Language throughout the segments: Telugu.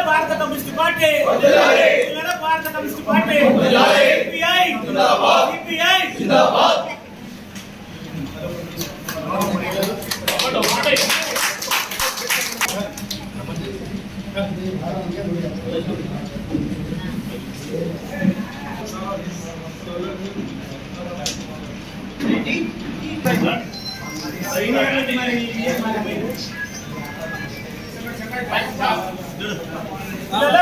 భారత కమ్యూనిస్ట్ పార్టీ భారత కమ్యూనిస్ట్ పార్టీ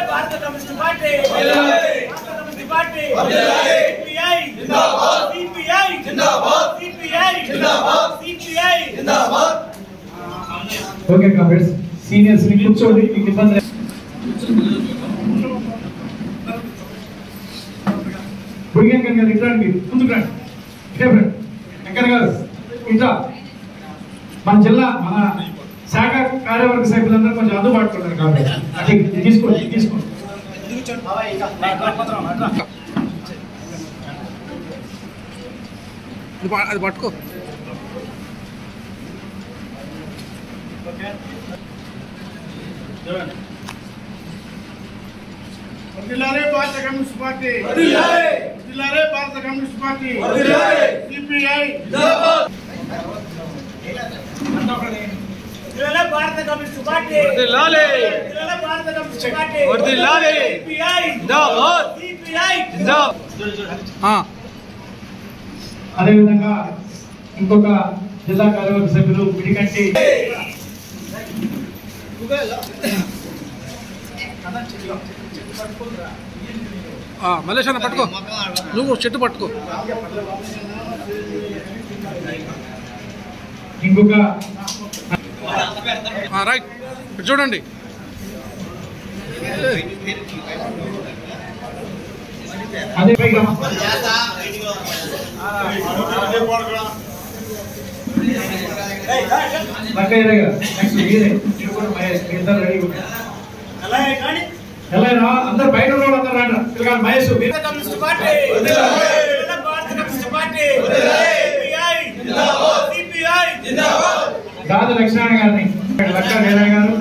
భారత communist party okay comrades seniors ని కూర్చోండి మీకు ఇబ్బంది బుడిగంకర్ గారు ఇట్లా మీరు ముందుకు రండి వెంకన్న గారు ఇట్లా మన జిల్లా మన శాఖ కార్యవర్గ సభ్యులందరూ కొంచెం అందుబాటులో ఉన్నారు కాబట్టి తీసుకోండి అది పట్టుకో భారత కమ్యూనిస్ట్ పార్టీ భారత కమ్యూనిస్ట్ పార్టీ సిపిఐ భారత కమ్యూనిస్ట్ పార్టీ భారత కమ్యూనిస్ట్ పార్టీ అదేవిధంగా ఇంకొక జిల్లా కార్యవర్గ సభ్యులు విడికంటి మలేష్ అన్న పట్టుకో నువ్వు చెట్టు పట్టుకో ఇంకొక రైట్ చూడండి అదే అందరు బయట అందరూ రాండి మహేష్ దాదా లక్ష్మణ గారిని లక్క వీరయ్య గారు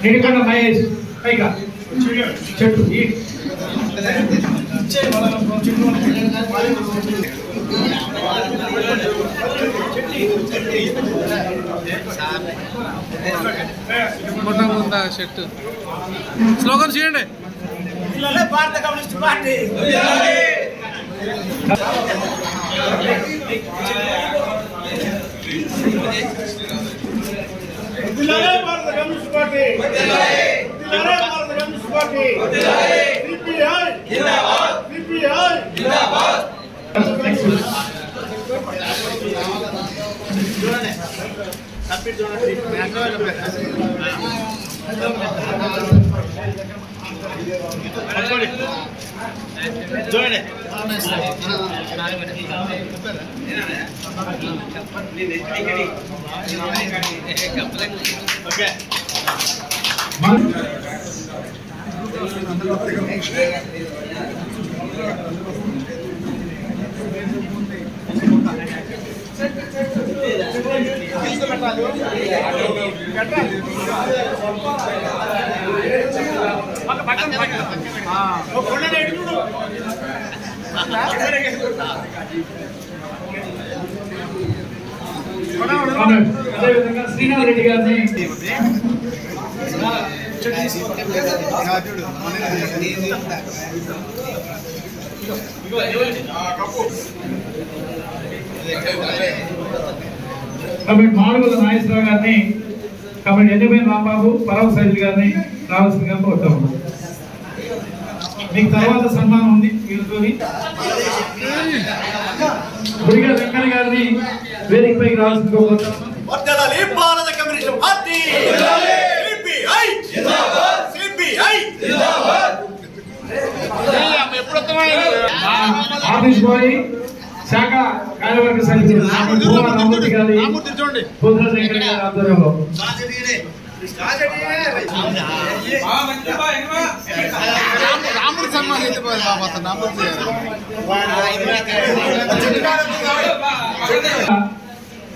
నిడికొండ మహేష్ పైగా చెట్టు ఉందా షర్ట్ స్లోగన్ చేయండి భారత కమ్యూనిస్ట్ పార్టీ భారత కమ్యూనిస్ట్ పార్టీ భారత కమ్యూనిస్ట్ పార్టీ సిపిఐ చూడండి ఓకే అదేవిధంగా శ్రీనాథ్ రెడ్డి గారిని కాబట్టి మాడుగుల నాగేశ్వరరావు గారిని కాబట్టి ఎన్నిపోయిన రాంబాబు పరవ సైజు గారిని రావాల్సిందిగా కోరుతాము. మీకు తర్వాత సన్మానం ఉంది వీళ్ళతో గుడిగా వెంకన్న గారిని వేదికపైకి రావాల్సిందిగా కోరుతాము. భారత కమ్యూనిస్ట్ పార్టీ ఆఫీస్ బాయ్ శాఖ కార్యవర్గ సభ్యులు రామూర్తి గారి పూర్ణశేఖర్ గారి ఆధ్వర్యంలో రాముడి సన్మానం అయితే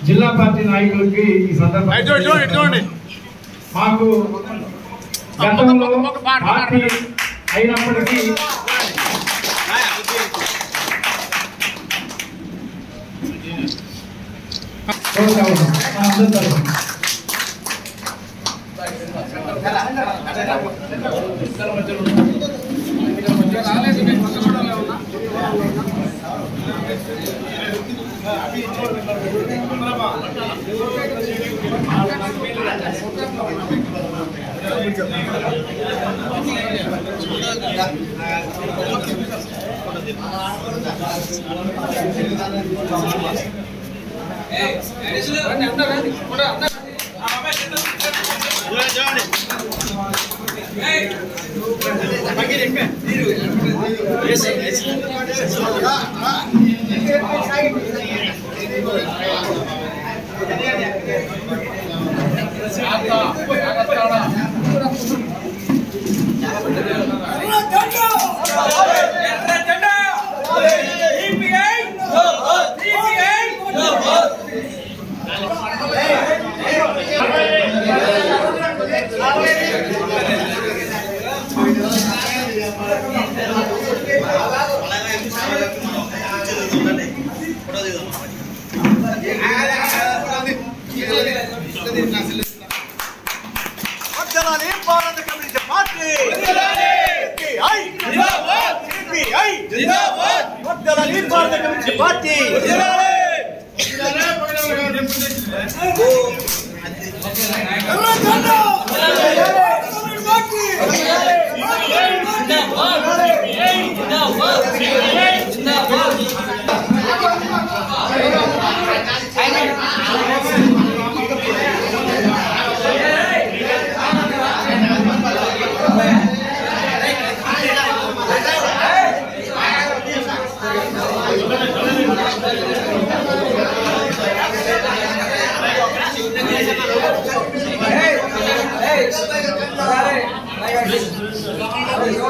జిల్లా పార్టీ నాయకులకి ఈ సందర్భంగా మాకు గతంలో పార్టీ అయినప్పటికీ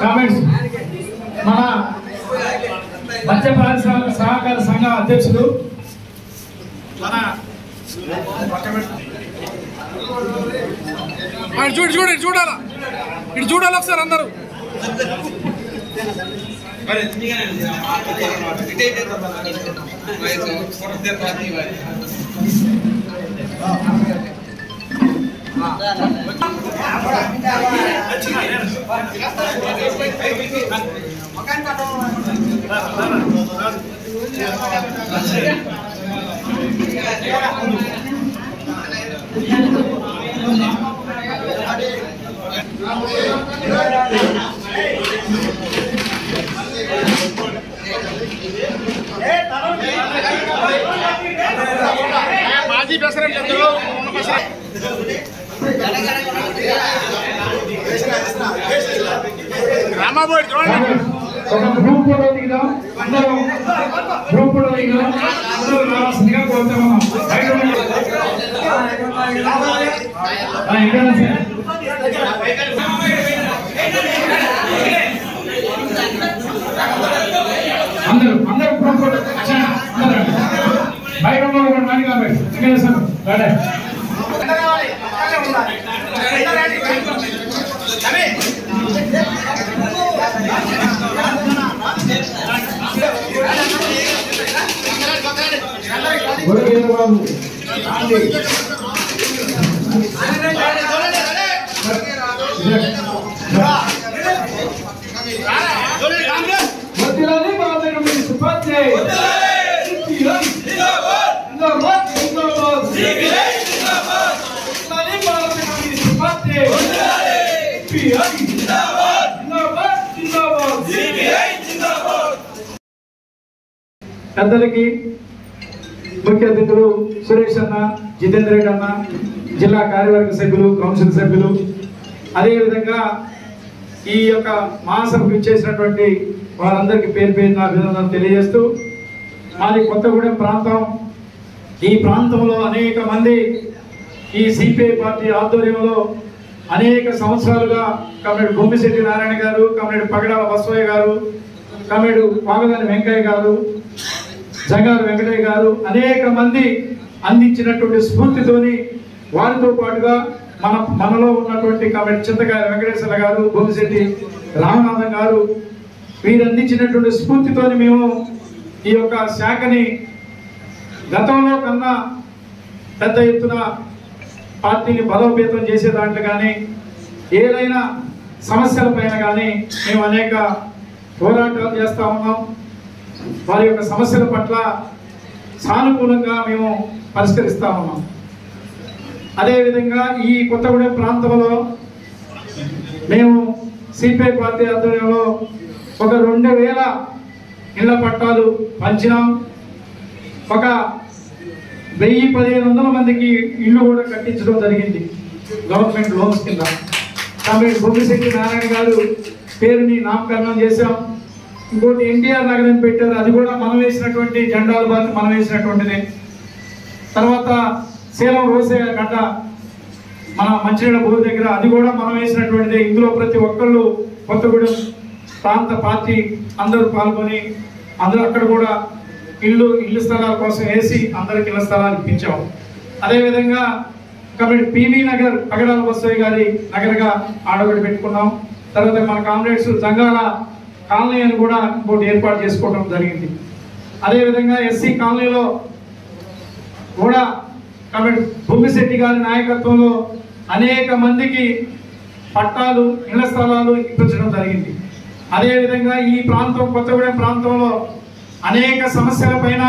కామెంట్స్ మన మత్స్య పారిశ్రామిక సహకార సంఘ అధ్యక్షులు మన చూడాలా ఇటు చూడాలి ఒకసారి అందరూ మాజీ ప్రెసిడెంట్ రామాబోయ్ ఒక గ్రూప్ ఫోటో దిగుదాం, అందరూ గ్రూప్ ఫోటో దిగుదాం, అందరూ రావాల్సిందిగా కోరుతున్నాం. అందరూ అందరూ గ్రూప్ ఫోటో బయట మనీ కాబట్టి బాబు పెద్దలకి ముఖ్య అతిథులు సురేష్ అన్న, జితేంద్ర రెడ్డి అన్న, జిల్లా కార్యవర్గ సభ్యులు, కౌన్సిల్ సభ్యులు, అదేవిధంగా ఈ యొక్క మహాసభకు ఇచ్చేసినటువంటి వారందరికీ పేరు పేరున అభినందనలు తెలియజేస్తూ, మాది కొత్తగూడెం ప్రాంతం. ఈ ప్రాంతంలో అనేక మంది ఈ సిపిఐ పార్టీ ఆధ్వర్యంలో అనేక సంవత్సరాలుగా కమ్రేడు గోమిశెట్టి నారాయణ గారు, కమ్రేడు పగడాల బసవయ్య గారు, కమ్రేడు పాగదాని వెంకయ్య గారు, జంగారు వెంకటయ్య గారు, అనేక మంది అందించినటువంటి స్ఫూర్తితోని వారితో పాటుగా మనలో ఉన్నటువంటి కాబట్టి చింతకాయ వెంకటేశ్వర గారు, బొమ్మిశెట్టి రామనాథన్ గారు వీరు అందించినటువంటి స్ఫూర్తితోని మేము ఈ యొక్క శాఖని గతంలో కన్నా పెద్ద ఎత్తున పార్టీని బలోపేతం చేసే దాంట్లో కానీ ఏదైనా సమస్యల పైన కానీ మేము అనేక పోరాటాలు చేస్తూ ఉన్నాం. వారి యొక్క సమస్యల పట్ల సానుకూలంగా మేము పరిష్కరిస్తూ ఉన్నాం. అదేవిధంగా ఈ కొత్తగూడెం ప్రాంతంలో మేము సిపిఐ పార్టీ ఆధ్వర్యంలో ఒక 2000 ఇళ్ల పట్టాలు పంచినాం. ఒక 1000-1500 మందికి ఇల్లు కూడా కట్టించడం జరిగింది గవర్నమెంట్ లోన్స్ కింద. కాబట్టి బొమ్మిశెట్టి నారాయణ గారు పేరుని నామకరణం చేశాం. ఇంకోటి ఎన్టీఆర్ నగరం పెట్టారు, అది కూడా మనం వేసినటువంటి జెండాలు బాగా మనం వేసినటువంటిది. తర్వాత సేలం రోసే గడ్డ మన మంచినీళ్ళ బోర్ దగ్గర, అది కూడా మనం వేసినటువంటిది. ఇందులో ప్రతి ఒక్కళ్ళు కొత్తగూడెం ప్రాంత పార్టీ అందరూ పాల్గొని అందరూ అక్కడ కూడా ఇల్లు స్థలాల కోసం వేసి అందరికి ఇళ్ల స్థలాలు ఇప్పించాం. అదేవిధంగా కాబట్టి పివి నగర్ పగడాల బసయ్య గారి నగర్గా ఆడబడి పెట్టుకున్నాం. తర్వాత మన కామ్రేడ్స్ జంగాల కాలనీ అని కూడా ఇంకోటి ఏర్పాటు చేసుకోవడం జరిగింది. అదేవిధంగా ఎస్సీ కాలనీలో కూడా కాబట్టి బొమ్మిశెట్టి గారి నాయకత్వంలో అనేక మందికి పట్టాలు ఇళ్ల స్థలాలు ఇప్పించడం జరిగింది. అదేవిధంగా ఈ ప్రాంతం కొత్తగూడెం ప్రాంతంలో అనేక సమస్యల పైన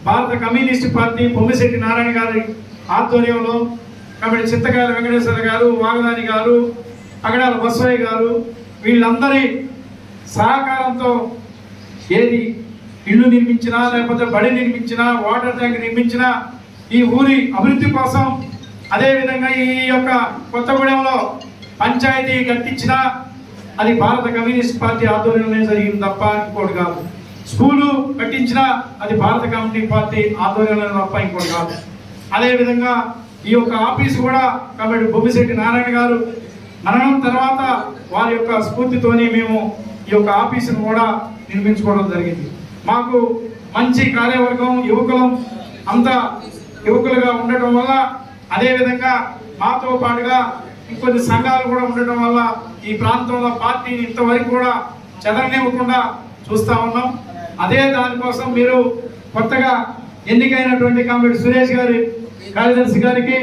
భారత కమ్యూనిస్ట్ పార్టీ బొమ్మిశెట్టి నారాయణ గారి ఆధ్వర్యంలో కాబట్టి చింతకాయల వెంకటేశ్వర గారు, వాగదాని గారు, పగడాల బసవయ్య గారు వీళ్ళందరి సహకారంతో ఏది ఇల్లు నిర్మించినా లేకపోతే బడి నిర్మించినా వాటర్ ట్యాంక్ నిర్మించినా ఈ ఊరి అభివృద్ధి కోసం, అదేవిధంగా ఈ యొక్క కొత్తగూడెంలో పంచాయతీ కట్టించినా అది భారత కమ్యూనిస్ట్ పార్టీ ఆధ్వర్యంలోనే జరిగింది తప్ప ఇంకోటి కాదు. స్కూలు కట్టించినా అది భారత కమ్యూనిస్ట్ పార్టీ ఆధ్వర్యంలో తప్ప ఇంకోటి కాదు. అదేవిధంగా ఈ యొక్క ఆఫీసు కూడా కాబట్టి బొమ్మిశెట్టి నారాయణ గారు మరణం తర్వాత వారి యొక్క స్ఫూర్తితోని మేము ఈ యొక్క ఆఫీసును కూడా నిర్మించుకోవడం జరిగింది. మాకు మంచి కార్యవర్గం యువకులుగా ఉండటం వల్ల, అదేవిధంగా మాతో పాటుగా ఇంకొన్ని సంఘాలు కూడా ఉండటం వల్ల ఈ ప్రాంతంలో పార్టీని ఇంతవరకు కూడా చెదరనివ్వకుండా చూస్తూ ఉన్నాం. అదే దానికోసం మీరు కొత్తగా ఎన్నికైనటువంటి కామ్రేడ్ సురేష్ గారి కార్యదర్శి గారికి,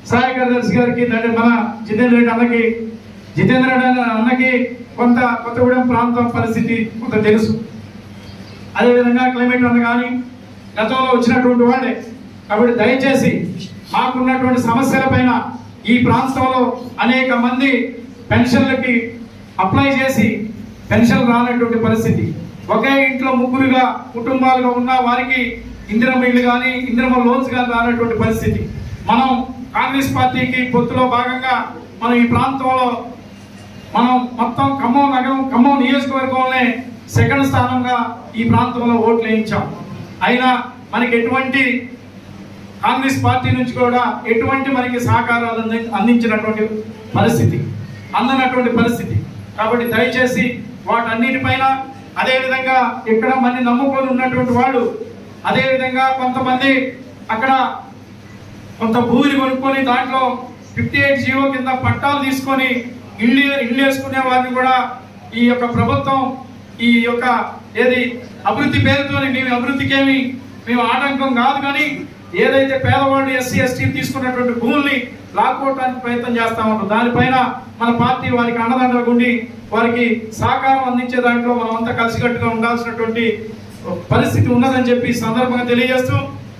సహాయ కార్యదర్శి గారికి, మన జితేంద్ర రెడ్డి అన్నకి కొంత కొత్తగూడెం ప్రాంతం పరిస్థితి కొంత తెలుసు. అదేవిధంగా క్లైమేట్ అన్న కానీ గతంలో వచ్చినటువంటి వాళ్ళే. కాబట్టి దయచేసి మాకున్నటువంటి సమస్యల పైన ఈ ప్రాంతంలో అనేక మంది పెన్షన్లకి అప్లై చేసి పెన్షన్ రానటువంటి పరిస్థితి, ఒకే ఇంట్లో ముగ్గురుగా కుటుంబాలుగా ఉన్న వారికి ఇందిరమ్మ ఇల్లు కానీ ఇందిరమ్మ లోన్స్ కానీ రానటువంటి పరిస్థితి. మనం కాంగ్రెస్ పార్టీకి పొత్తులో భాగంగా మనం ఈ ప్రాంతంలో మనం మొత్తం ఖమ్మం నియోజకవర్గంలోనే సెకండ్ స్థానంగా ఈ ప్రాంతంలో ఓట్లు వేయించాం. అయినా మనకి ఎటువంటి కాంగ్రెస్ పార్టీ నుంచి కూడా ఎటువంటి మనకి సహకారాలు అందించినటువంటి పరిస్థితి, అందనటువంటి పరిస్థితి. కాబట్టి దయచేసి వాటన్నిటిపైన, అదేవిధంగా ఇక్కడ మంది నమ్ముకొని ఉన్నటువంటి వాళ్ళు, అదేవిధంగా కొంతమంది అక్కడ కొంత భూమిని కొనుక్కొని దాంట్లో 58 జీవో కింద పట్టాలు తీసుకొని ఇల్లు వేసుకునే వారిని కూడా ఈ యొక్క ప్రభుత్వం ఈ యొక్క ఏది అభివృద్ధి పేరుతో మేము అభివృద్ధికేమి మేము ఆటంకం కాదు, కానీ ఏదైతే పేదవాళ్ళు ఎస్సీ ఎస్టీ తీసుకున్నటువంటి భూముల్ని లాక్కోవడానికి ప్రయత్నం చేస్తా ఉంటాం. దానిపైన మన పార్టీ వారికి అండదండగా ఉండి వారికి సహకారం అందించే దాంట్లో మనం అంతా కలిసికట్టుగా ఉండాల్సినటువంటి పరిస్థితి ఉన్నదని చెప్పి సందర్భంగా తెలియజేస్తూ,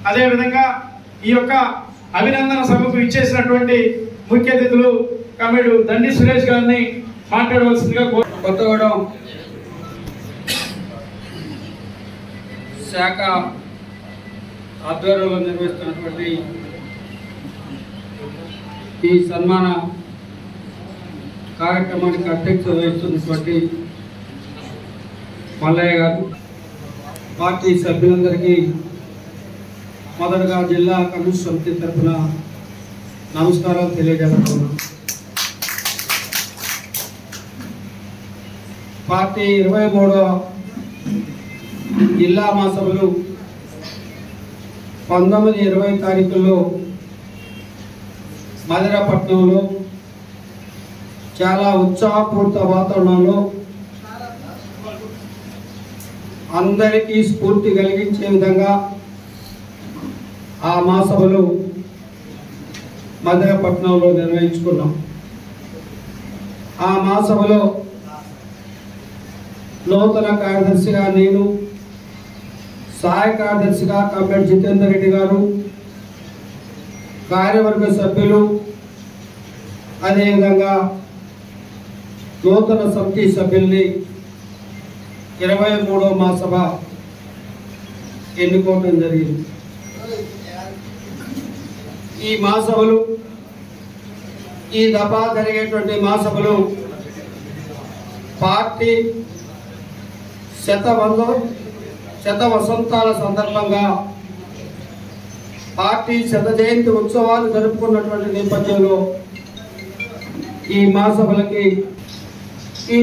అదేవిధంగా ఈ యొక్క అభినందన సభకు ఇచ్చేసినటువంటి ముఖ్య అతిథులు కమిటీ దండి సురేష్ గారిని మాట్లాడవలసిందిగా కొత్తగూడెం శాఖ ఆధ్వర్యంలో నిర్వహిస్తున్నటువంటి ఈ సన్మాన కార్యక్రమానికి అధ్యక్షత వహిస్తున్నటువంటి మల్లయ్య గారు, పార్టీ సభ్యులందరికీ మొదటగా జిల్లా కమ్యూనిస్ట్ సమితి తరఫున నమస్కారాలు తెలియజేస్తున్నాను. పార్టీ 23వ జిల్లా మహాసభలు 19-20 తారీఖుల్లో మదనపట్నంలో చాలా ఉత్సాహపూరిత వాతావరణంలో అందరికీ స్ఫూర్తి కలిగించే విధంగా ఆ మహాసభలు మదనపట్నంలో నిర్వహించుకున్నాం. ఆ మహాసభలో నూతన కార్యదర్శిగా నేను, సహాయ కార్యదర్శిగా కమ్మటి జితేందర్ రెడ్డి గారు, కార్యవర్గ సభ్యులు, అదేవిధంగా నూతన సమితి సభ్యుల్ని 23వ మహాసభ ఎన్నుకోవడం జరిగింది. ఈ మహాసభలు, ఈ దఫా జరిగేటువంటి మహాసభలు పార్టీ శత వసంతాల సందర్భంగా పార్టీ శత జయంతి ఉత్సవాలు జరుపుకున్నటువంటి నేపథ్యంలో ఈ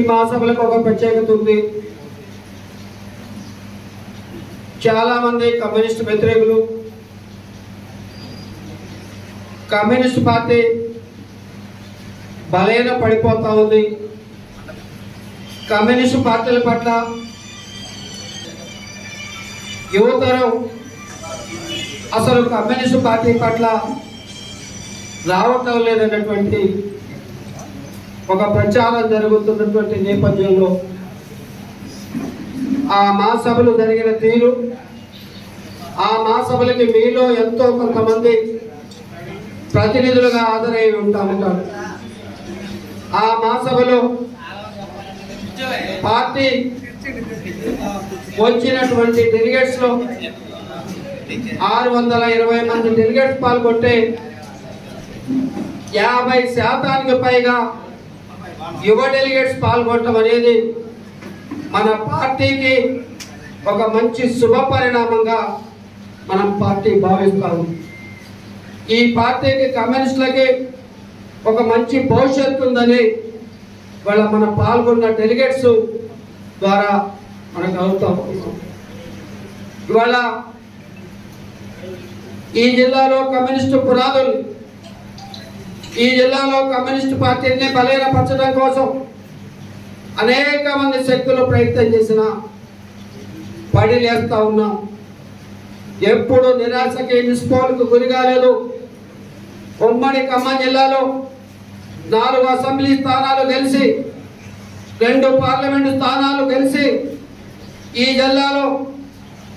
మహాసభలకు ఒక ప్రత్యేకత ఉంది. చాలా మంది కమ్యూనిస్ట్ వ్యతిరేకులు, కమ్యూనిస్ట్ పార్టీ బలైన పడిపోతా ఉంది, కమ్యూనిస్ట్ పార్టీల పట్ల యువతరం అసలు కమ్యూనిస్ట్ పార్టీ పట్ల రావటం లేదన్నటువంటి ఒక ప్రచారం జరుగుతున్నటువంటి నేపథ్యంలో ఆ మహాసభలు జరిగిన తీరు, ఆ మహాసభలకి మీలో ఎంతో కొంతమంది ప్రతినిధులుగా హాజరై ఉంటారు. ఆ మహాసభలో పార్టీ వచ్చినటువంటి డెలిగేట్స్ లో 620 మంది డెలిగేట్స్ పాల్గొంటే 50% పైగా యువ డెలిగేట్స్ పాల్గొనడం అనేది మన పార్టీకి ఒక మంచి శుభ పరిణామంగా మనం పార్టీ భావిస్తాము. ఈ పార్టీకి, కమ్యూనిస్టులకి ఒక మంచి భవిష్యత్తు ఉందని వాళ్ళ మన పాల్గొన్న డెలిగేట్స్ ద్వారా మనకు అవుతాం. ఇవాళ ఈ జిల్లాలో కమ్యూనిస్టు పునాదులు, ఈ జిల్లాలో కమ్యూనిస్టు పార్టీని బలహీనపరచడం కోసం అనేక మంది శక్తులు ప్రయత్నం చేసిన పడిలేస్తా ఉన్నాం. ఎప్పుడు నిరాశకి, నిస్పోలకు గురి కాలేదు. ఉమ్మడి ఖమ్మం జిల్లాలో 4 అసెంబ్లీ స్థానాలు గెలిచి, 2 పార్లమెంటు స్థానాలు గెలిచి ఈ జిల్లాలో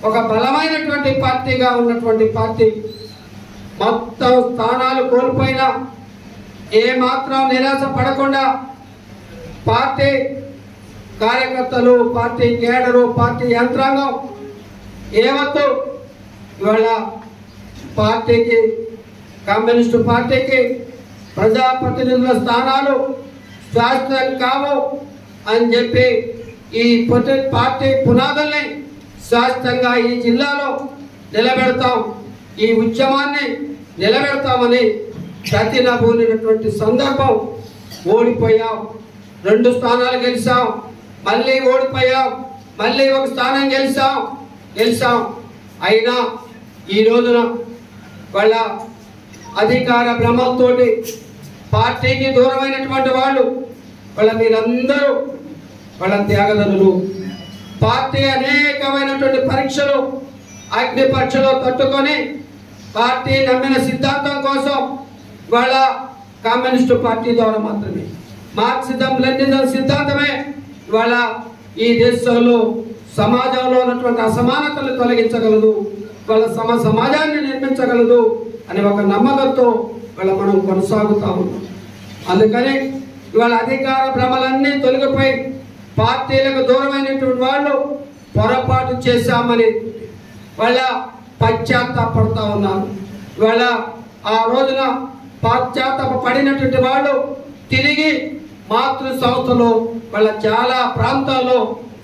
ఒక బలమైనటువంటి పార్టీగా ఉన్నటువంటి పార్టీ మొత్తం స్థానాలు కోల్పోయినా ఏమాత్రం నిరాశ పడకుండా పార్టీ కార్యకర్తలు, పార్టీ కేడరు, పార్టీ యంత్రాంగం ఏవత్తు ఇవాళ పార్టీకి, కమ్యూనిస్టు పార్టీకి ప్రజాప్రతినిధుల స్థానాలు శాశ్వతం కావు అని చెప్పి ఈ పార్టీ పునాదుల్ని శాశ్వతంగా ఈ జిల్లాలో నిలబెడతాం, ఈ ఉద్యమాన్ని నిలబెడతామని ప్రతినబూనినటువంటి సందర్భం. ఓడిపోయాం, 2 స్థానాలు గెలిచాం, మళ్ళీ ఓడిపోయాం, మళ్ళీ 1 స్థానం గెలిచాం. అయినా ఈ రోజున వాళ్ళ అధికార భ్రమంతో పార్టీకి దూరమైనటువంటి వాళ్ళు, వాళ్ళ మీరందరూ వాళ్ళ త్యాగదనులు. పార్టీ అనేకమైనటువంటి పరీక్షలు, అగ్ని పరీక్షలు తట్టుకొని పార్టీ నమ్మిన సిద్ధాంతం కోసం వాళ్ళ కమ్యూనిస్టు పార్టీ ద్వారా మాత్రమే, మార్క్సిజం లెనినిజం సిద్ధాంతమే వాళ్ళ ఈ దేశంలో సమాజంలో ఉన్నటువంటి అసమానతలు తొలగించగలదు, వాళ్ళ సమాజాన్ని నిర్మించగలదు అనే ఒక నమ్మకంతో వాళ్ళ మనం కొనసాగుతా ఉన్నాం. అందుకని ఇవాళ అధికార భ్రమలన్నీ తొలగిపోయి పార్టీలకు దూరమైనటువంటి వాళ్ళు పొరపాటు చేశామని వాళ్ళ పశ్చాత్తాపడుతూ ఉన్నారు. ఇవాళ ఆ రోజున పశ్చాత్తాప పడినటువంటి వాళ్ళు తిరిగి మాతృ సంస్థలో, వాళ్ళ చాలా ప్రాంతాల్లో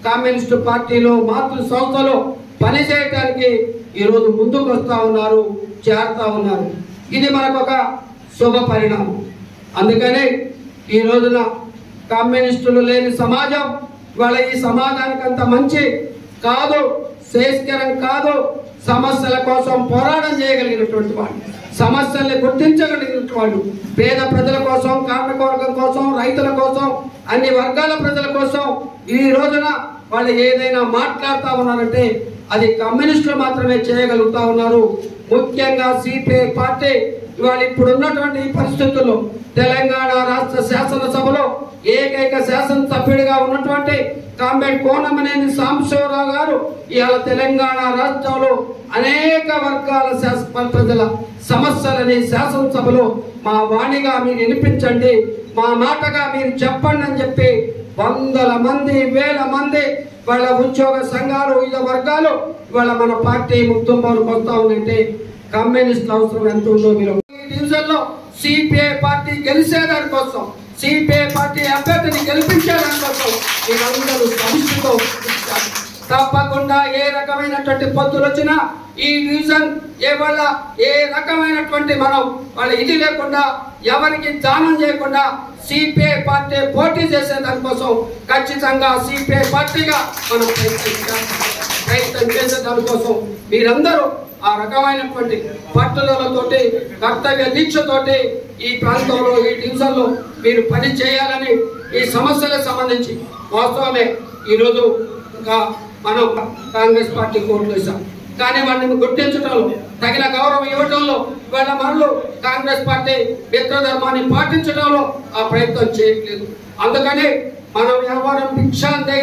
కమ్యూనిస్టు పార్టీలో మాతృ సంస్థలో పనిచేయటానికి ఈరోజు ముందుకు వస్తూ ఉన్నారు, చేరుతూ ఉన్నారు. ఇది మనకు ఒక శుభ పరిణామం. అందుకని ఈ రోజున కమ్యూనిస్టులు లేని సమాజం వాళ్ళ ఈ సమాజానికి అంత మంచి కాదు, శ్రేయస్కరం కాదు, సమస్యల కోసం పోరాటం చేయగలిగినటువంటి వాళ్ళు, సమస్యల్ని గుర్తించగలిగినటువంటి వాళ్ళు, పేద ప్రజల కోసం, కార్మికవర్గం కోసం, రైతుల కోసం, అన్ని వర్గాల ప్రజల కోసం ఈ రోజున వాళ్ళు ఏదైనా మాట్లాడుతూ ఉన్నారంటే అది కమ్యూనిస్టులు మాత్రమే చేయగలుగుతా ఉన్నారు. ముఖ్యంగా సిపిఐ పార్టీ ఇవాళ ఇప్పుడున్నటువంటి పరిస్థితుల్లో తెలంగాణ రాష్ట్ర శాసనసభలో ఏకైక శాసనసభ్యుడిగా ఉన్నటువంటి కామ్రేడ్ కోనమనేని సాంబశివరావు గారు ఇవాళ తెలంగాణ రాష్ట్రంలో అనేక వర్గాల ప్రజల సమస్యలని శాసనసభలో మా వాణిగా మీరు వినిపించండి, మా మాటగా మీరు చెప్పండి అని చెప్పి వందల మంది, వేల మంది వాళ్ళ ఉద్యోగ సంఘాలు, వివిధ వర్గాలు ఇవాళ మన పార్టీ ముక్తుంబానికి వస్తా ఉందంటే కమ్యూనిస్ట్ అవసరం ఎంత ఉందో మీరు డివిజన్ లో సిపిఐ పార్టీ గెలిచేదాని కోసం, సిపిఐ పార్టీ అభ్యర్థిని గెలిపించేదాని కోసం మీరందరూ సమిష్టితో తప్పకుండా ఏ రకమైనటువంటి పొత్తులు వచ్చినా ఈ డివిజన్ ఏ రకమైనటువంటి మనం వాళ్ళ ఇది లేకుండా ఎవరికి దానం చేయకుండా సిపిఐ పార్టీ పోటీ చేసే దానికోసం ఖచ్చితంగా సిపిఐ పార్టీగా మనం ప్రయత్నం చేసే దానికోసం మీరందరూ ఆ రకమైనటువంటి పట్టుదలతోటి, కర్తవ్య దీక్షతోటి ఈ ప్రాంతంలో, ఈ డివిజన్లో మీరు పని చేయాలని ఈ సమస్యలకు సంబంధించి వాస్తవమే ఈరోజు ఇంకా మనం కాంగ్రెస్ పార్టీ కోర్టులు వేశాం, కానీ వాటిని గుర్తించడంలో, తగిన గౌరవం ఇవ్వడంలో ఇవాళ మనలో కాంగ్రెస్ పార్టీ మిత్రధర్మాన్ని పాటించడంలో ఆ ప్రయత్నం చేయట్లేదు. అందుకని మనం వ్యవహారం భిక్షాంతి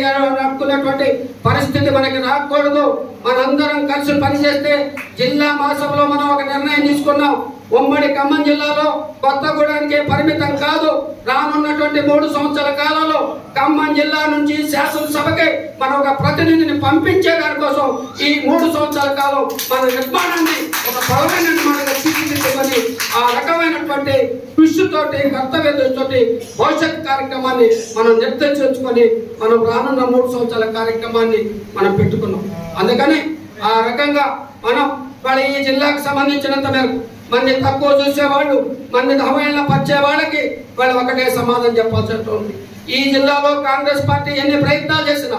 అనుకునేటువంటి పరిస్థితి మనకి రాకూడదు. మనందరం కలిసి పనిచేస్తే జిల్లా మాసంలో మనం ఒక నిర్ణయం తీసుకున్నాం. ఉమ్మడి ఖమ్మం జిల్లాలో కొత్తగూడానికి పరిమితం కాదు, రానున్నటువంటి 3 సంవత్సరాల కాలంలో ఖమ్మం జిల్లా నుంచి శాసనసభకి మనం ఒక ప్రతినిధిని పంపించే దానికోసం ఈ 3 సంవత్సరాల కాలం మన నిర్మాణాన్ని ఒక బలమైన నిర్మాణంగా తీర్చిదిద్దుకొని ఆ రకమైనటువంటి కృషితోటి, కర్తవ్య దృష్టితోటి భవిష్యత్ కార్యక్రమాన్ని మనం నిర్దేశించుకొని మనం రానున్న 3 సంవత్సరాల కార్యక్రమాన్ని మనం పెట్టుకున్నాం. అందుకని ఆ రకంగా మనం వాళ్ళ ఈ జిల్లాకు సంబంధించినంత మేరకు మంది తక్కువ చూసేవాళ్ళు, మంది అవహేళన పరిచే వాళ్ళకి వాళ్ళు ఒకటే సమాధానం చెప్పాల్సి ఉంది. ఈ జిల్లాలో కాంగ్రెస్ పార్టీ ఎన్ని ప్రయత్నాలు చేసినా,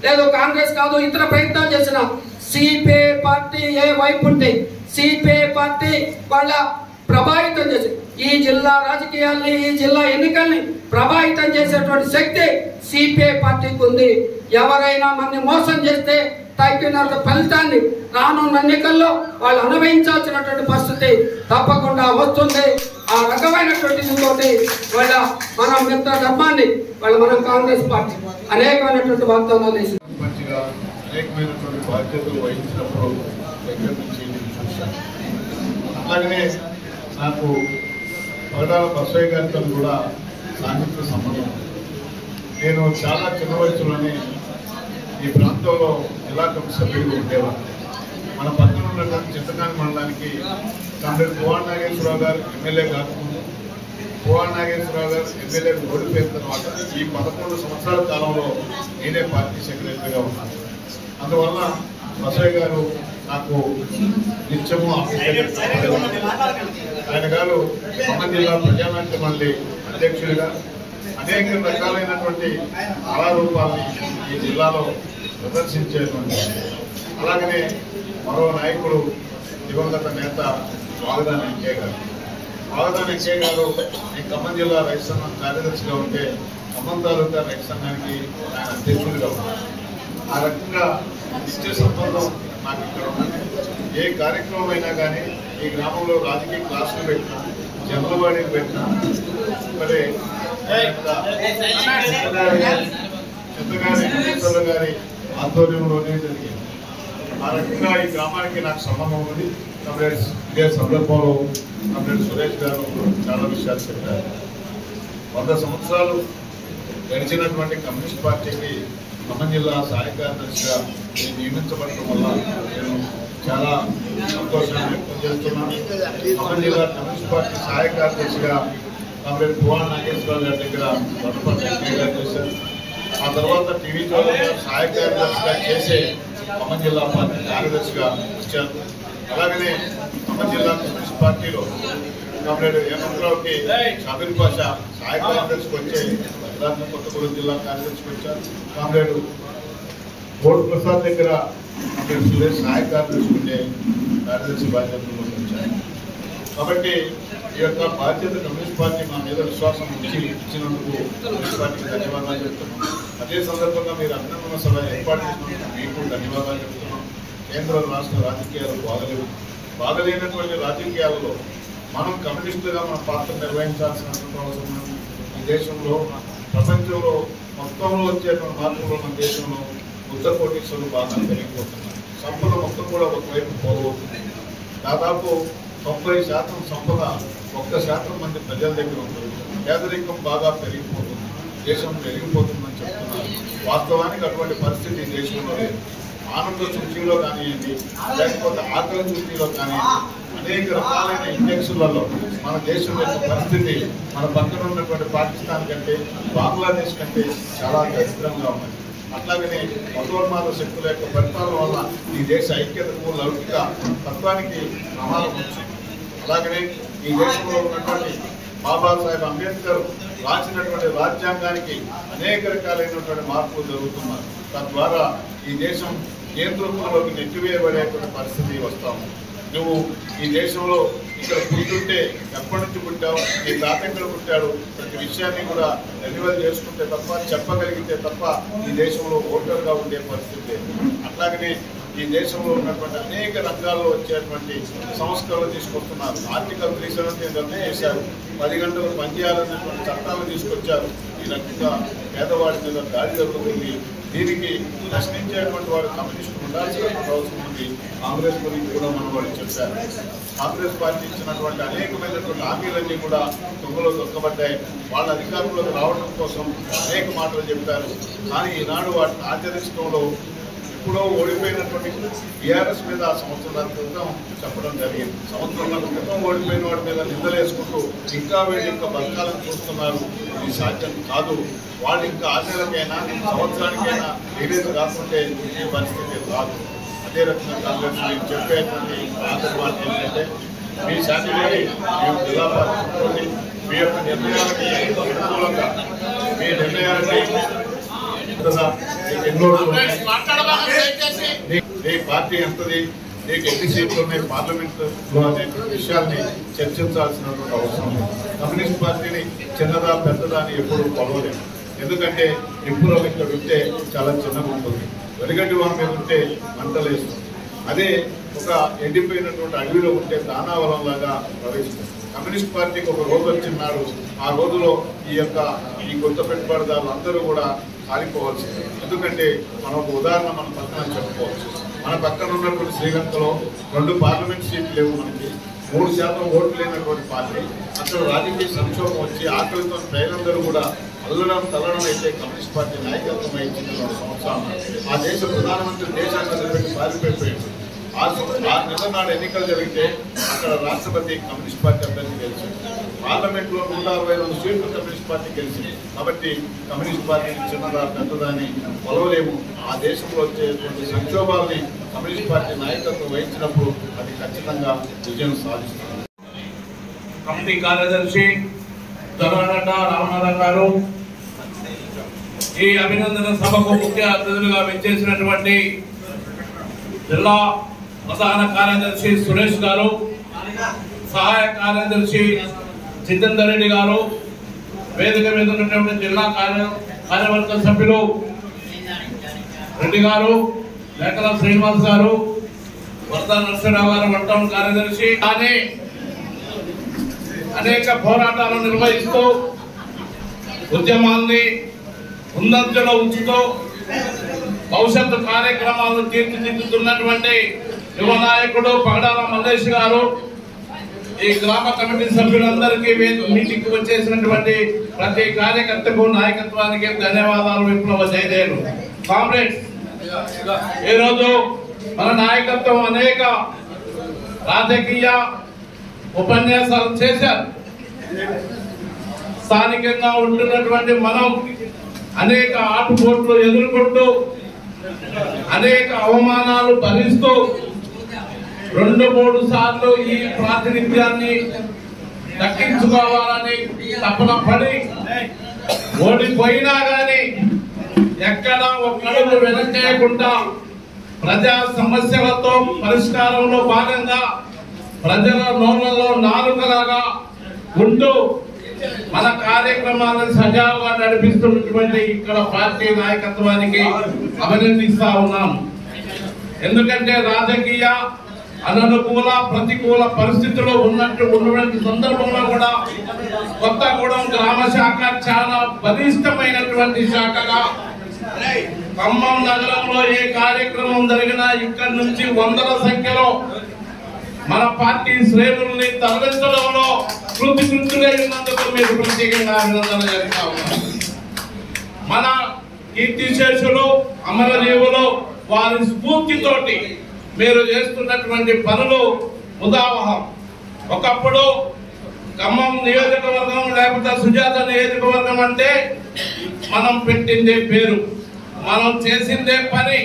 లేదు కాంగ్రెస్ కాదు ఇతర ప్రయత్నాలు చేసినా సిపిఐ పార్టీ ఏ వైపు ఉంటే సిపిఐ పార్టీ వాళ్ళ ప్రభావితం చేసి ఈ జిల్లా రాజకీయాల్ని, ఈ జిల్లా ఎన్నికల్ని ప్రభావితం చేసేటువంటి శక్తి సిపిఐ పార్టీకి ఉంది. ఎవరైనా మనని మోసం చేస్తే తగిన ఫలితాన్ని రానున్న ఎన్నికల్లో వాళ్ళు అనుభవించాల్సినటువంటి పరిస్థితి తప్పకుండా వస్తుంది. ఆ రకమైనటువంటి తోటి వాళ్ళ మన మిత్ర ధర్మాన్ని మనం కాంగ్రెస్ పార్టీ అనేకమైనటువంటి వాగ్దానాలు వేసి అనేకమైనటువంటి బాధ్యతలు వహించినప్పుడు దగ్గర నుంచి చూశాను. అలాగనే నాకు పగడాల బసవయ్య గారితో కూడా సాంఘిక సంబంధం. నేను చాలా చిన్న వయసులోనే ఈ ప్రాంతంలో జిల్లా కమిటీ సభ్యులు ఉండేవారు. మన పక్కన ఉన్నటువంటి చింతకాని మండలానికి కామ్రేడ్ పువ్వాడ నాగేశ్వరరావు గారు ఎమ్మెల్యే కాకముందు, పువ్వాడ నాగేశ్వరరావు గారు ఎమ్మెల్యే ఓడిపోయిన తర్వాత ఈ 11 సంవత్సరాల కాలంలో నేనే పార్టీ సెక్రటరీగా ఉన్నాను. అందువల్ల బసవయ్య గారు నాకు నిత్యము ఆయన గారు ఖమ్మం జిల్లా ప్రజానాట్య మండలి అధ్యక్షుడిగా అనేక రకాలైనటువంటి కళారూపాలని ఈ జిల్లాలో ప్రదర్శించేటువంటి, అలాగనే మరో నాయకుడు దివంగత నేత వాగదాని వెంకయ్య గారు. వాగదాని వెంకయ్య గారు ఈ ఖమ్మం జిల్లా రైతు సంఘం కార్యదర్శిగా ఉంటే ఖమ్మం తాలూకా రైతు సంఘానికి ఆయన అధ్యక్షుడిగా ఉన్నారు. ఆ రకంగా నిత్య సంబంధం నాకు ఇక్కడ ఉన్నది. ఏ కార్యక్రమం అయినా కానీ ఈ గ్రామంలో రాజకీయ క్లాసులు పెట్టినా, జనరల్వాడీలు పెట్టినా, మరి చంద్రగారి గారి ఆధ్వర్యంలోనే జరిగింది. ఆ రకంగా ఈ గ్రామానికి నాకు సంబంధం ఉంది. ఇదే సందర్భంలో కామ్రేడ్ సురేష్ గారు చాలా విషయాలు చెప్పారు. 100 సంవత్సరాలు గడిచినటువంటి కమ్యూనిస్ట్ పార్టీకి ఖమ్మం జిల్లా సహాయ కార్యదర్శిగా నేను నియమించబడటం వల్ల నేను చాలా సంతోషాన్ని వ్యక్తం చేస్తున్నాను. ఖమ్మం జిల్లా కమ్యూనిస్ట్ పార్టీ సహాయ కార్యదర్శిగా కామ్రేడ్ పువ్వాడ నాగేశ్వరరావు గారి దగ్గర వనపర్తి వెంకయ్య గారు చేశారు. ఆ తర్వాత టీవీ సహాయ కార్యదర్శిగా చేసే ఖమ్మం జిల్లా పార్టీ కార్యదర్శిగా వచ్చారు. అలాగనే ఖమ్మం జిల్లా కమ్యూనిస్ట్ పార్టీలో కామ్రేడ్ హేమంతరావుకి షాబీర్ పాషా సహాయ కార్యదర్శికి వచ్చే కొత్తగూడెం జిల్లా కార్యదర్శికి వచ్చారు. కామ్రేడ్ కోర్టు ప్రసాద్ దగ్గర సురేష్ సహాయ కార్యదర్శి ఉండే కార్యదర్శి బాధ్యతలు వచ్చాయి. కాబట్టి ఈ యొక్క బాధ్యత కమ్యూనిస్ట్ పార్టీ మా మీద విశ్వాసం ఇచ్చినందుకు కమ్యూనిస్ట్ పార్టీకి ధన్యవాదాలు చెప్తున్నాం. అదే సందర్భంగా మీరు అభినందన సభ ఏర్పాటు చేసినందుకు మీకు ధన్యవాదాలు చెప్తున్నాం. కేంద్ర రాష్ట్ర రాజకీయాలు బాగలేనటువంటి రాజకీయాలలో మనం కమ్యూనిస్టులుగా మన పాత్ర నిర్వహించాల్సినటువంటి అవసరం ఉంది. ఈ దేశంలో ప్రపంచంలో మొత్తంలో వచ్చేటువంటి మార్పులు మన దేశంలో ఉత్తర కోటీశ్వరులు బాగా పెరిగిపోతున్నారు. సంపద మొత్తం కూడా ఒకవైపు పోగవుతుంది. దాదాపు 90% సంపద 1% మంది ప్రజల దగ్గర ఉంటుంది. పేదరికం బాగా పెరిగిపోతుంది, దేశం పెరిగిపోతుందని చెప్తున్నారు. వాస్తవానికి అటువంటి పరిస్థితి దేశంలో లేదు. ఆనంద సూచీలో కానివ్వండి, లేకపోతే ఆకలి సూచీలో కానివ్వండి, అనేక రకాలైన ఇండెక్స్లలో మన దేశం యొక్క పరిస్థితి మన పక్కన ఉన్నటువంటి పాకిస్తాన్ కంటే, బంగ్లాదేశ్ కంటే చాలా దరిద్రంగా ఉంది. అట్లాగనే మతోన్మాద శక్తుల యొక్క పరిపాలన వల్ల ఈ దేశ ఐక్యతకు లౌకిక తత్వానికి ప్రమాదం వచ్చింది. అలాగనే ఈ దేశంలో ఉన్నటువంటి బాబాసాహెబ్ అంబేద్కర్ రాసినటువంటి రాజ్యాంగానికి అనేక రకాలైనటువంటి మార్పులు జరుగుతున్నారు. తద్వారా ఈ దేశం కేంద్రంలోకి నెట్టివేయబడేటువంటి పరిస్థితి వస్తాము. నువ్వు ఈ దేశంలో ఇక్కడ పుట్టుంటే ఎప్పటి నుంచి పుట్టావు, నీ తాత ఎక్కడ పుట్టాడు, ప్రతి విషయాన్ని కూడా రెన్యువల్ చేసుకుంటే తప్ప, చెప్పగలిగితే తప్ప ఈ దేశంలో ఓటర్గా ఉండే పరిస్థితి. అట్లాగనే ఈ దేశంలో ఉన్నటువంటి అనేక రంగాల్లో వచ్చేటువంటి సంస్కరణలు తీసుకొస్తున్నారు. ఆర్టికల్ 370 రద్దు చేశారు. 10 గంటలు పనిచేయాలన్నటువంటి చట్టాలు తీసుకొచ్చారు. ఈ రకంగా పేదవాడి మీద దాడి జరుగుతుంది. దీనికి ప్రశ్నించేటువంటి వారు కమ్యూనిస్టులు ఉండాల్సినటువంటి అవసరం ఉంది. కాంగ్రెస్ గురించి కూడా మన వాళ్ళు చెప్పారు. కాంగ్రెస్ పార్టీ ఇచ్చినటువంటి అనేకమైనటువంటి హామీలన్నీ కూడా తొంగలో దొక్కబడ్డాయి. వాళ్ళ అధికారంలోకి రావడం కోసం అనేక మాటలు చెప్పారు. కానీ ఈనాడు వాటిని ఆచరించడంలో ఎప్పుడో ఓడిపోయినటువంటి టీఆర్ఎస్ మీద సంవత్సరాల క్రితం చెప్పడం జరిగింది. సంవత్సరాల క్రితం ఓడిపోయిన వాడి మీద నిందలేసుకుంటూ ఇంకా వీళ్ళు ఇంకా బతకాలని చూస్తున్నారు. ఇది సాధ్యం కాదు. వాళ్ళు ఇంకా 6 నెలలకైనా సంవత్సరానికైనా రిలీజ్ కాకుంటే ఈ పరిస్థితి రాదు. అదే రకంగా కాంగ్రెస్ మీకు చెప్పేటువంటి ఆఖరి మాట ఏంటంటే, మీ శాఖని మేము జిల్లా పార్టీ మీ యొక్క నిర్ణయాలకి అనుకూలంగా మీ నిర్ణయాలకి నీ పార్టీ ఎంతది, నీకు ఎన్ని సీట్లు ఉన్నాయి పార్లమెంట్లో అనే విషయాన్ని చర్చించాల్సినటువంటి అవసరం ఉంది. కమ్యూనిస్ట్ పార్టీని చిన్నదా పెద్దదా అని ఎప్పుడు కొలవలేదు. ఎందుకంటే నిప్పులో ఇక్కడ ఉంటే చాలా చిన్నగా ఉంటుంది, వెలుగడ్డి వారి మీద ఉంటే మంటలేస్తుంది. అదే ఒక ఎండిపోయినటువంటి అడవిలో ఉంటే దానావలంలాగా ప్రవేశిస్తుంది. కమ్యూనిస్ట్ పార్టీకి ఒక రోజు వచ్చినాడు. ఆ రోజులో ఈ కొత్త పెట్టుబడిదారులు అందరూ కూడా కాలిపోవాల్సింది. ఎందుకంటే మనం ఒక ఉదాహరణ మన పక్కన చెప్పుకోవచ్చు. మన పక్కన ఉన్నటువంటి శ్రీలంకలో 2 పార్లమెంట్ సీట్లు లేవు. మనకి 3% ఓట్లు లేనటువంటి పార్టీ. అక్కడ రాజకీయ సంక్షోభం వచ్చి ఆకలితో ప్రజలందరూ కూడా అల్లడం తల్లడం అయితే కమ్యూనిస్ట్ పార్టీ నాయకత్వం వహించిన 2 సంవత్సరాలు ఆ దేశ ప్రధానమంత్రి దేశాన్ని వదిలిపెట్టి పారిపోయిపోయాడు. 6 నెలల నాడు ఎన్నికలు జరిగితే అక్కడ రాష్ట్రపతి కమ్యూనిస్ట్ పార్టీ అభ్యర్థి గెలిచింది. పార్లమెంట్లో 162 సీట్లు కమ్యూనిస్ట్ పార్టీ గెలిచింది. కాబట్టి కమ్యూనిస్ట్ పార్టీని చిన్నదా పెద్దదాన్ని కొలవలేము. ఆ దేశంలో వచ్చేటువంటి సంక్షోభాలని కమ్యూనిస్ట్ పార్టీ నాయకత్వం వహించినప్పుడు అది ఖచ్చితంగా విజయం సాధిస్తుంది. కమిటీ కార్యదర్శి దొరగడ్డ రామనాథన్ గారు, ఈ అభినందన సభకు ముఖ్య అతిథులుగా విచ్చేసినటువంటి జిల్లా ప్రధాన కార్యదర్శి సురేష్ గారు, సహాయ కార్యదర్శి జితేందర్ రెడ్డి గారు, వేదిక మీద ఉన్నటువంటి జిల్లా కార్యవర్గ సభ్యులు రెడ్డి గారు, లేఖల శ్రీనివాస్ గారు, వరద నరసింహరావు గారు వంటౌన్ కార్యదర్శి, కానీ అనేక పోరాటాలు నిర్వహిస్తూ ఉద్యమాన్ని ముందంజలో ఉంచుతూ భవిష్యత్తు కార్యక్రమాలను తీర్చిదిద్దుతున్నటువంటి యువ నాయకుడు పగడాల మల్లేష్ గారు, ఈ గ్రామ కమిటీ సభ్యులందరికీ మీటింగ్ వచ్చేసినటువంటి ప్రతి కార్యకర్తకు నాయకత్వానికి ధన్యవాదాలు. విప్లవ జయదేవులు. కామ్రేడ్స్, ఈరోజు మన నాయకత్వం అనేక రాజకీయ ఉపన్యాసాలు చేశారు. స్థానికంగా ఉంటున్నటువంటి మనం అనేక ఆటుపోట్లు ఎదుర్కొంటూ అనేక అవమానాలు భరిస్తూ 2-3 సార్లు ఈ ప్రాతినిధ్యాన్ని దక్కించుకోవాలని తపన పడి ఓడిపోయినా గాని ఎక్కడ ఒక్కడుగు వెనకేయకుండా ప్రజా సమస్యలతో పరిష్కారంలో భాగంగా ప్రజల నోళ్లలో నాలుకలాగా ఉంటూ మన కార్యక్రమాలను సజావుగా నడిపిస్తున్నటువంటి ఇక్కడ పార్టీ నాయకత్వానికి అభినందిస్తా ఉన్నాం. ఎందుకంటే రాజకీయ అననుకూల ప్రతికూల పరిస్థితుల్లో ఉన్నటువంటి సందర్భంలో కూడా కొత్తగూడెం గ్రామ శాఖ చాలా బలిష్టమైనటువంటి శాఖగా ఖమ్మం నగరంలో ఏ కార్యక్రమం జరిగినా ఇక్కడి నుంచి వందల సంఖ్యలో మన పార్టీ శ్రేణుల్ని తరలించడంలో కృతకృత్యులై ఉన్నందుకు మీరు ప్రత్యేకంగా అభినందన చేస్తా ఉన్నారు. మన కీర్తిశేషులు అమరజీవులు వారి స్ఫూర్తితోటి మీరు చేస్తున్నటువంటి పనులు ఉదాహరణ. ఒకప్పుడు ఖమ్మం నియోజకవర్గం లేకపోతే సుజాత నియోజకవర్గం అంటే మనం పెట్టిందే పేరు, మనం చేసిందే పని.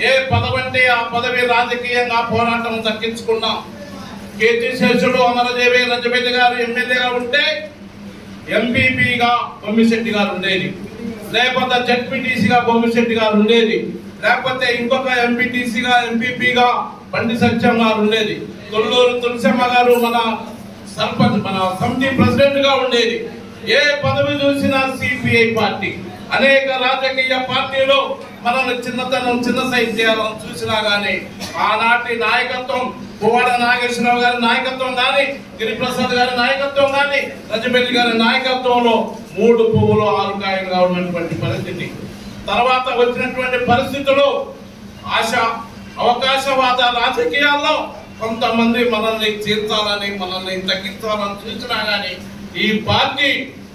ఏ పదవంటే ఆ పదవి రాజకీయంగా పోరాటం దక్కించుకున్నాం. కీర్తిశేషుడు అమరజీవి రజపెల్లి గారు ఎమ్మెల్యేగా ఉంటే ఎంపీపీగా బొమ్మిశెట్టి గారు ఉండేది, లేకపోతే జడ్పీటీసీగా బొమ్మిశెట్టి గారు ఉండేది, లేకపోతే ఇంకొక ఎంపీటీసీగా ఎంపీపీగా బండి సత్యం గారు ఉండేది, కొల్లూరు తులసమ్మ గారు మన సర్పంచ్ మన సమితి ప్రెసిడెంట్ గా ఉండేది. ఏ పదవి చూసినా సిపిఐ పార్టీ. అనేక రాజకీయ పార్టీలు మనల్ని చిన్న సైజ్ చేయాలని చూసినా గానీ ఆనాటి నాయకత్వం పువ్వాడ నాగేశ్వరరావు గారి నాయకత్వం కానీ, గిరిప్రసాద్ గారి నాయకత్వం కానీ, రజపెల్లి గారి నాయకత్వంలో 3 పువ్వులు 6 కాయలుగా ఉన్నటువంటి పరిస్థితి. తర్వాత వచ్చినటువంటి పరిస్థితులు అవకాశవాద రాజకీయాల్లో కొంతమంది మనల్ని చీల్చాలని మనల్ని తగ్గించాలని చూసినా గానీ ఈ పార్టీ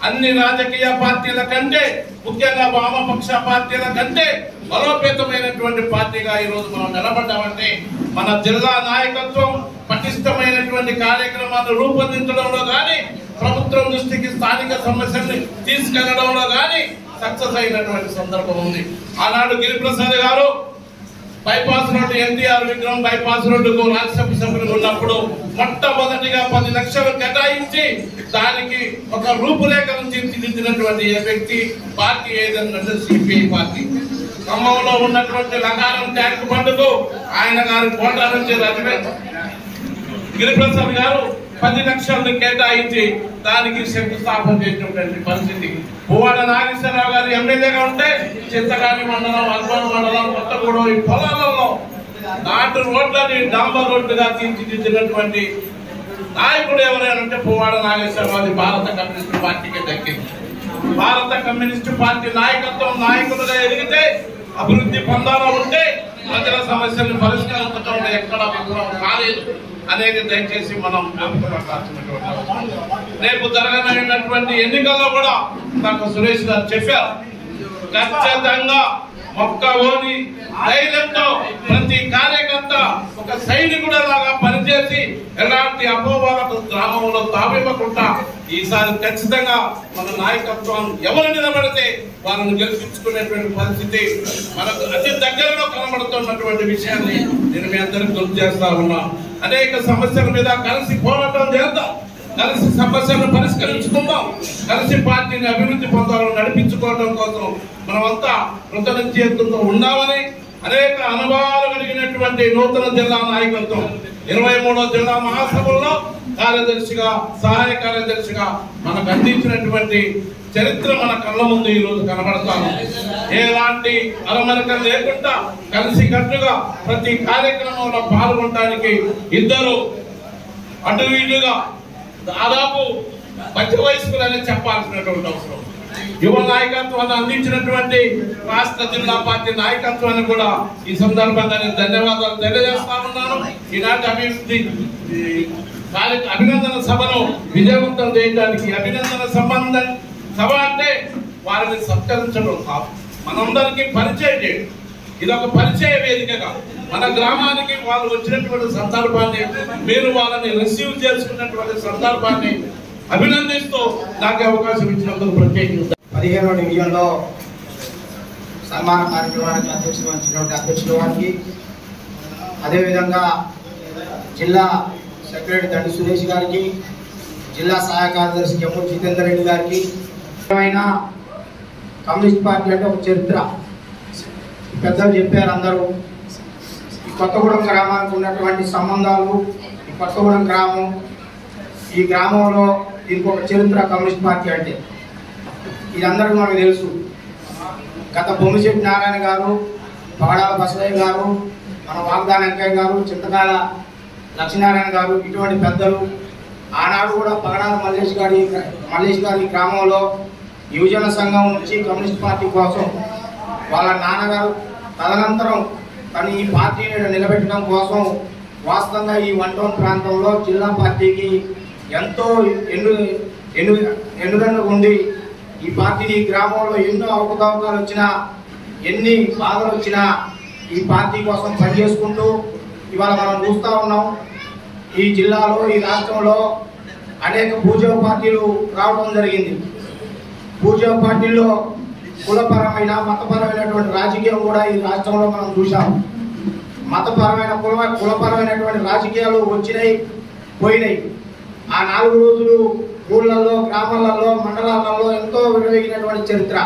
అన్ని రాజకీయ పార్టీల కంటే ముఖ్యంగా వామపక్ష పార్టీల కంటే బలోపేతమైనటువంటి పార్టీగా ఈరోజు మనం నిలబడ్డామంటే మన జిల్లా నాయకత్వం పటిష్టమైనటువంటి కార్యక్రమాలను రూపొందించడంలో కానీ, ప్రభుత్వం దృష్టికి స్థానిక సమస్యల్ని తీసుకెళ్లడంలో కానీ సక్సెస్ అయినటువంటి సందర్భం ఉంది. ఆనాడు గిరిప్రసాద్ గారు బైపాస్ రోడ్డు ఎన్టీఆర్ విగ్రహం బైపాస్ రోడ్డుకు రాజ్యసభ సభ్యులు ఉన్నప్పుడు మొట్టమొదటిగా 10 లక్షలు కేటాయించి దానికి ఒక రూపురేఖను తీర్చిదిద్దినటువంటి వ్యక్తి పార్టీ ఏదన్నట్టు సిపిఐ పార్టీ. ఖమ్మంలో ఉన్నటువంటి లగారం ట్యాంక్ బండ్కు ఆయన గారి కోట నుంచి గిరిప్రసాద్ గారు 10 లక్షలను కేటాయించి దానికి శంకుస్థాపన చేసినటువంటి పరిస్థితి. పువ్వాడ నాగేశ్వరరావు గారు ఎమ్మెల్యేగా ఉంటే చింతకాని మండలం, అల్బన్ మండలం, కొత్తగూడెం ఈ పొలాలలో నాటు రోడ్లని డాంబర్ రోడ్లుగా తీర్చిదిద్దినటువంటి నాయకుడు ఎవరైనా ఉంటే పువ్వాడ నాగేశ్వరరావు భారత కమ్యూనిస్టు పార్టీకి దక్కింది. భారత కమ్యూనిస్టు పార్టీ నాయకులుగా ఎదిగితే అభివృద్ధి పొందాలో ఉంటే ప్రజల సమస్యలను పరిష్కరించడంలో ఎక్కడ విఫలం కాలేదు అనేది దయచేసి మనం రేపు జరగనున్నటువంటి ఎన్నికల్లో కూడా నాకు సురేష్ గారు చెప్పారు. ఖచ్చితంగా మొక్కవోని ధైర్యంతో ప్రతి కార్యకర్త ఒక సైనికుడిలాగా పనిచేసి ఎలాంటి అపోహలకు గ్రామంలో తావివ్వకుండా ఈసారి ఖచ్చితంగా మన నాయకత్వం ఎవరు నిలబడితే వాళ్ళని గెలిపించుకునేటువంటి పరిస్థితి మనకు అతి దగ్గరలో కనబడుతున్నటువంటి విషయాన్ని నేను మీ అందరికీ గుర్తు చేస్తా ఉన్నా. అనేక సమస్యల మీద కలిసి పోరాటం చేద్దాం, కలిసి సమస్యలను పరిష్కరించుకుందాం, కలిసి పార్టీని అభివృద్ధి పొందాలని నడిపించుకోవడం కోసం మనమంతా కృతజ్ఞతతో ఉండాలని అనేక అనుభవాలు కలిగినటువంటి నూతన జిల్లా నాయకత్వం 23వ జిల్లా మహాసభల్లో కార్యదర్శిగా సహాయ కార్యదర్శిగా మనకు అందించినటువంటి చరిత్ర మన కళ్ళ ముందు ఈ రోజు కనబడతాము. ఎలాంటి అరమరకం లేకుండా కలిసి కట్టుగా ప్రతి కార్యక్రమంలో పాల్గొనడానికి ఇద్దరు అటు ఇటుగా దాదాపు మధ్య వయస్కులని చెప్పాల్సినటువంటి అవసరం. యువ నాయకత్వాన్ని అందించినటువంటి రాష్ట్ర జిల్లా పార్టీ నాయకత్వాన్ని కూడా ఈ సందర్భంగా నేను ధన్యవాదాలు తెలియజేస్తా ఉన్నాను. ఈనాటి అభినందన సభను విజయవంతం చేయడానికి అభినందన సభ అంటే వారిని సత్కరించడం కాదు, మనందరికీ పరిచయం చేయడం. ఇది ఒక పరిచయ వేదికగా మన గ్రామానికి వాళ్ళు వచ్చినటువంటి సందర్భాన్ని మీరు వాళ్ళని రిసీవ్ చేసుకున్నటువంటి సందర్భాన్ని అభినందిస్తూ నాకు అవకాశం ఇచ్చినందుకు ప్రత్యేకంగా 15వ డివిజన్లో సన్మాన కార్యక్రమానికి అధ్యక్షత వహించినటువంటి అధ్యక్షుల వారికి, అదేవిధంగా జిల్లా సెక్రటరీ దండి సురేష్ గారికి, జిల్లా సహాయ కార్యదర్శి జమ్మూ జితేందర్ రెడ్డి గారికి, కమ్యూనిస్ట్ పార్టీ అంటే ఒక చరిత్ర, పెద్దలు చెప్పారు అందరూ. ఈ కొత్తగూడెం గ్రామానికి ఉన్నటువంటి సంబంధాలు, ఈ కొత్తగూడెం గ్రామం, ఈ గ్రామంలో దీనికి ఒక చరిత్ర కమ్యూనిస్ట్ పార్టీ అంటే ఇది అందరికీ మనకు తెలుసు. గత బొమ్మిశెట్టి నారాయణ గారు, పగడాల బసవయ్య గారు, మన వాగ్దాన వెంకయ్య గారు, చింతకాల లక్ష్మీనారాయణ గారు, ఇటువంటి పెద్దలు ఆనాడు కూడా పగడాల మల్లేష్ గారి గ్రామంలో యువజన సంఘం నుంచి కమ్యూనిస్ట్ పార్టీ కోసం వాళ్ళ నాన్నగారు తదనంతరం తను ఈ పార్టీని నిలబెట్టడం కోసం వాస్తవంగా ఈ 1 టౌన్ ప్రాంతంలో జిల్లా పార్టీకి ఎంతో ఎన్నుదన్నుగా ఉండి ఈ పార్టీని గ్రామంలో ఎన్నో అవకతవకలు వచ్చినా, ఎన్ని బాధలు వచ్చినా ఈ పార్టీ కోసం పనిచేసుకుంటూ ఇవాళ మనం చూస్తూ ఉన్నాం. ఈ జిల్లాలో, ఈ రాష్ట్రంలో అనేక పూజా పార్టీలు రావడం జరిగింది. పూజా పార్టీల్లో కులపరమైన, మతపరమైనటువంటి రాజకీయం కూడా ఈ రాష్ట్రంలో మనం చూసాం. మతపరమైన, కులపరమైనటువంటి రాజకీయాలు వచ్చినాయి, పోయినాయి. ఆ 4 రోజులు ఊళ్ళల్లో, గ్రామాలలో, మండలాలలో ఎంతో విరవేగినటువంటి చరిత్ర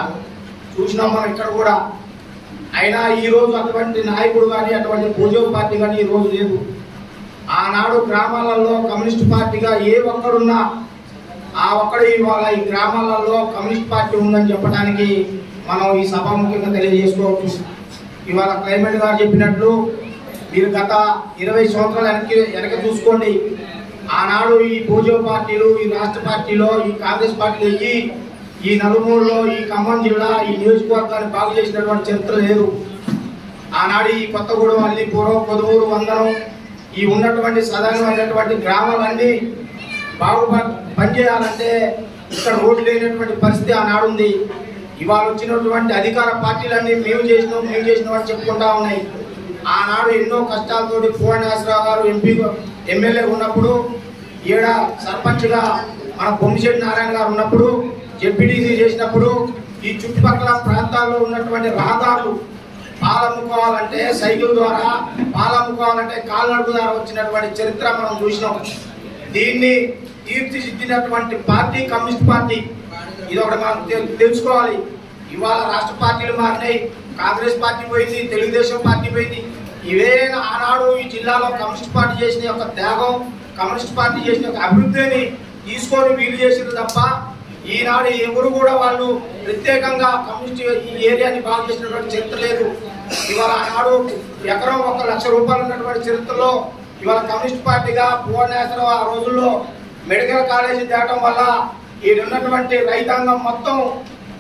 చూసినాం మనం ఇక్కడ కూడా. అయినా ఈ రోజు అటువంటి నాయకుడు కానీ, అటువంటి పూజా పార్టీ కానీ ఈ రోజు లేదు. ఆనాడు గ్రామాలలో కమ్యూనిస్ట్ పార్టీగా ఏ ఒక్కడున్నా ఆ ఒక్కడు ఇవాళ ఈ గ్రామాలలో కమ్యూనిస్ట్ పార్టీ ఉందని చెప్పడానికి మనం ఈ సభాముఖ్యంగా తెలియజేసుకోవచ్చు. ఇవాళ క్లైమేట్ గారు చెప్పినట్లు మీరు గత 20 సంవత్సరాల వెనక చూసుకోండి. ఆనాడు ఈ పూజా పార్టీలు, ఈ రాష్ట్ర పార్టీలో, ఈ కాంగ్రెస్ పార్టీలు ఈ నలుమూలలో, ఈ ఖమ్మం జిల్లా, ఈ నియోజకవర్గాన్ని బాగు చేసినటువంటి చరిత్ర లేదు. ఆనాడు ఈ కొత్తగూడెం, అల్లిపురం, పొదుమూరు, వందనం ఈ ఉన్నటువంటి సాధారణమైనటువంటి గ్రామాలన్నీ బాగు పనిచేయాలంటే ఇక్కడ రోడ్లు లేనటువంటి పరిస్థితి ఆనాడు ఉంది. ఇవాళ వచ్చినటువంటి అధికార పార్టీలన్నీ మేము చేసినాం అని చెప్పుకుంటా ఉన్నాయి. ఆనాడు ఎన్నో కష్టాలతోటి పూర్ణేశ్వరరావు గారు ఎమ్మెల్యే ఉన్నప్పుడు, ఈడ సర్పంచ్గా మన బొమ్మిశెట్టి నారాయణ గారు ఉన్నప్పుడు, జెడ్పీటీసీ చేసినప్పుడు ఈ చుట్టుపక్కల ప్రాంతాల్లో ఉన్నటువంటి రహదారులు పాలమ్ముకోవాలంటే సైకిల్ ద్వారా, పాలమ్ముకోవాలంటే కాలినడక ద్వారా వచ్చినటువంటి చరిత్ర మనం చూసినాం. దీన్ని తీర్చిదిద్దినటువంటి పార్టీ కమ్యూనిస్ట్ పార్టీ. ఇది ఒకటి మనం తెలుసుకోవాలి. ఇవాళ రాష్ట్ర పార్టీలు మారినాయి, కాంగ్రెస్ పార్టీ పోయింది, తెలుగుదేశం పార్టీ పోయింది. ఇవేనా ఆనాడు ఈ జిల్లాలో కమ్యూనిస్ట్ పార్టీ చేసిన యొక్క త్యాగం, కమ్యూనిస్ట్ పార్టీ చేసిన యొక్క అభివృద్ధిని తీసుకొని వీలు చేసింది తప్ప ఈనాడు ఎవరు కూడా వాళ్ళు ప్రత్యేకంగా కమ్యూనిస్ట్ ఈ ఏరియాని బాగు చేసినటువంటి చరిత్ర లేదు. ఇవాళ ఆనాడు ఎకరం 1 లక్ష రూపాయలు ఉన్నటువంటి చరిత్రలో ఇవాళ కమ్యూనిస్ట్ పార్టీగా భువనేశ్వరం ఆ రోజుల్లో మెడికల్ కాలేజీ తేవడం వల్ల ఈ ఉన్నటువంటి రైతాంగం మొత్తం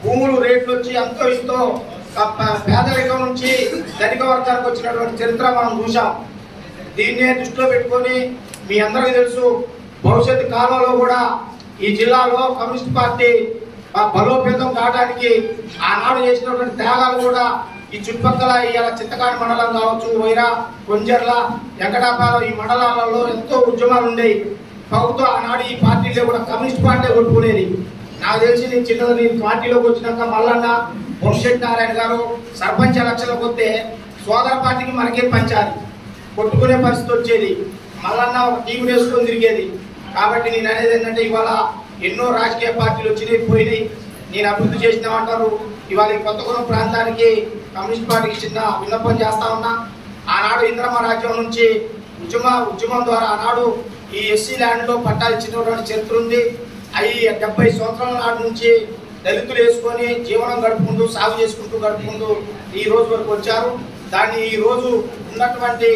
భూములు రేట్లు వచ్చి అంతో ఇంతో పేదరికం నుంచి ధనిక వర్గానికి వచ్చినటువంటి చరిత్ర మనం చూసాం. దీన్నే దృష్టిలో పెట్టుకొని మీ అందరికీ తెలుసు, భవిష్యత్తు కాలంలో కూడా ఈ జిల్లాలో కమ్యూనిస్ట్ పార్టీ బలోపేతం కావడానికి ఆనాడు చేసినటువంటి త్యాగాలు కూడా ఈ చుట్టుపక్కల ఇలా చింతకాని మండలం కావచ్చు, వైరా, కొంజర్ల, వెంకటాపాలెం ఈ మండలాలలో ఎంతో ఉద్యమాలు ఉండేవి. ప్రభుత్వం ఆనాడు ఈ పార్టీలో కూడా కమ్యూనిస్ట్ పార్టీ కొట్టుకునేది. నాకు తెలిసి నేను పార్టీలోకి వచ్చినాక మల్లన్న, బొమ్మిశెట్టి నారాయణ గారు సర్పంచ్ ఎలక్షన్లకు వస్తే సోదర పార్టీకి మనకే పంచాలి, కొట్టుకునే పరిస్థితి వచ్చేది. మల్లన్న ఒక టీం వేసుకొని తిరిగేది. కాబట్టి నేను అనేది ఏంటంటే ఇవాళ ఎన్నో రాజకీయ పార్టీలు వచ్చినాయి, పోయినాయి. నేను అభివృద్ధి చేసినామంటారు. ఇవాళ ఈ కొత్తగూడెం ప్రాంతానికి కమ్యూనిస్ట్ పార్టీకి చిన్న విన్నపం చేస్తా ఉన్నా. ఆనాడు ఇంద్రమ్మ రాజ్యం నుంచి ఉద్యమం ద్వారా ఆనాడు ఈ ఎస్సీ ల్యాండ్లో పట్టాలు ఇచ్చినటువంటి చరిత్ర ఉంది. అవి 70 సంవత్సరాల నాటి నుంచి దళితులు వేసుకొని జీవనం గడుపుకుంటూ, సాగు గడుపుకుంటూ ఈ రోజు వరకు వచ్చారు. దాన్ని ఈ రోజు ఉన్నటువంటి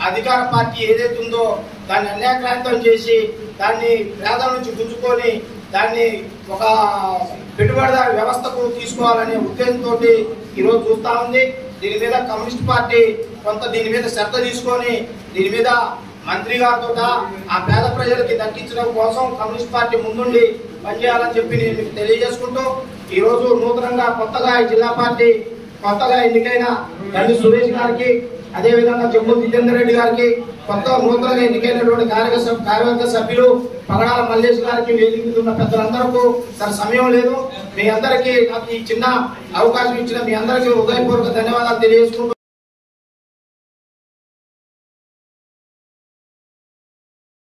అధికార పార్టీ ఏదైతే ఉందో దాన్ని అన్యాక్రాంతం చేసి దాన్ని పేదల నుంచి గుంజుకొని దాన్ని ఒక పెట్టుబడిదారు వ్యవస్థకు తీసుకోవాలనే ఉద్దేశంతో ఈరోజు చూస్తూ ఉంది. దీని మీద కమ్యూనిస్ట్ పార్టీ కొంత దీని మీద శ్రద్ధ తీసుకొని దీని మీద మంత్రి గారితో ఆ పేద ప్రజలకి దక్కించడం కోసం కమ్యూనిస్ట్ పార్టీ ముందుండి పనిచేయాలని చెప్పి నేను మీకు తెలియజేసుకుంటూ ఈరోజు నూతనంగా కొత్తగా ఈ జిల్లా పార్టీ కొత్తగా ఎన్నికైన దండి సురేష్ గారికి, అదేవిధంగా జమ్ము జితేందర్ రెడ్డి గారికి, నూతనంగా ఎన్నికైనటువంటి కార్యవర్గ సభ్యులు పగడాల మల్లేష్ గారికి, వేదిక ఉన్న పెద్దలందరికీ సమయం లేదు. మీ అందరికీ నాకు ఈ చిన్న అవకాశం ఇచ్చిన మీ అందరికీ హృదయపూర్వక ధన్యవాదాలు తెలియజేసుకుంటూ